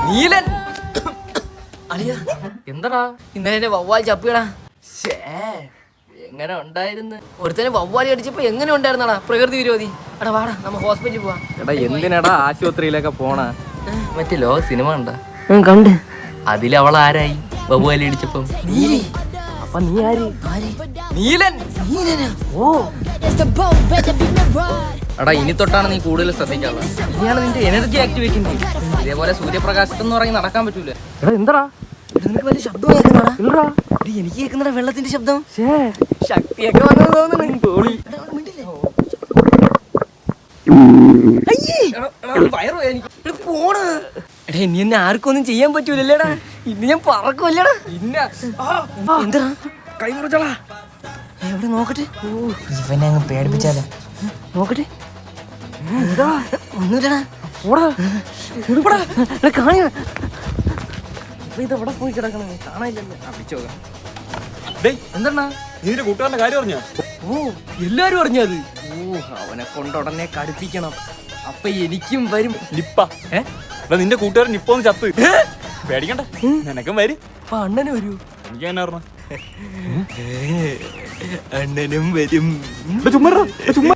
നീലൻ അളിയ എന്താടാ ഇന്നലെ വവ്വാൽ ചപ്പിയടാ. എങ്ങനെ ഉണ്ടായിരുന്നു? ഒരുത്തനെ വവ്വാലി അടിച്ചപ്പോ എങ്ങനെ ഉണ്ടായിരുന്നടാ പ്രകൃതി വിരോധി. എടാ വാടാ നമ്മ ഹോസ്പിറ്റലിൽ പോവാ. എടാ എന്തിനാടാ ആശുപത്രിയിലൊക്കെ പോണ? മറ്റേ ലോ സിനിമ ഉണ്ടാ കണ്ട് അതിലവൾ ആരായി വവ്വാലി അടിച്ചപ്പം? നീലി. അപ്പൊ നീ ആര്? നീലൻ. നീലനാ? ഓ എടാ ഇനി തൊട്ടാണ് നീ കൂടുതൽ ശ്രദ്ധിക്കാനുള്ളത്. ഇനിയാണ് നിന്റെ എനർജി ആക്ടിവേറ്റിംഗ്. ഇതേപോലെ സൂര്യപ്രകാശത്തൊന്നും ഇറങ്ങി നടക്കാൻ പറ്റൂല. എടാ എന്താടാ നിനക്ക് വലിയ ശബ്ദം കേൾക്കുന്നടാ? ഇല്ലടാ എനിക്ക് കേൾക്കുന്നടാ വെള്ളത്തിന്റെ ശബ്ദം. ശക്തിയൊക്കെ വന്നത് തോന്നുന്നു. പോണ എടേ നീ എന്നെ ആർക്കൊന്നും ചെയ്യാൻ പറ്റൂലല്ലേടാ. ഇന്ന് ഞാൻ പറക്കുമല്ലേടാ. എന്താ കൈ മുറിച്ചോളാ. എവിടെ നോക്കട്ടെ. ഇവനെ അങ്ങ് പേടിപ്പിച്ചാലോ. നോക്കട്ടെ. ഒന്നുമില്ലടാ. കാണിയ ഇതെവിടെ പോയി കിടക്കണേ കാണാനില്ലല്ലോ. എന്താണ് നീ കൂട്ടുകാരന്റെ കാര്യം പറഞ്ഞ? ഓ എല്ലാരും അറിഞ്ഞത്. ഓ അവനെ കൊണ്ടുടനെ കടുപ്പിക്കണം. അപ്പൊ എനിക്കും വരും നിപ്പ. നിന്റെ കൂട്ടുകാരൻ നിപ്പ ഒന്ന് ചത്ത്. പേടിക്കണ്ട, നിനക്കും വരും. അപ്പൊ അണ്ണന് വരൂ. എനിക്ക് അങ്ങനെ പറഞ്ഞ അണ്ണനും വരും. ചുമ്മാ ചുമ്മാ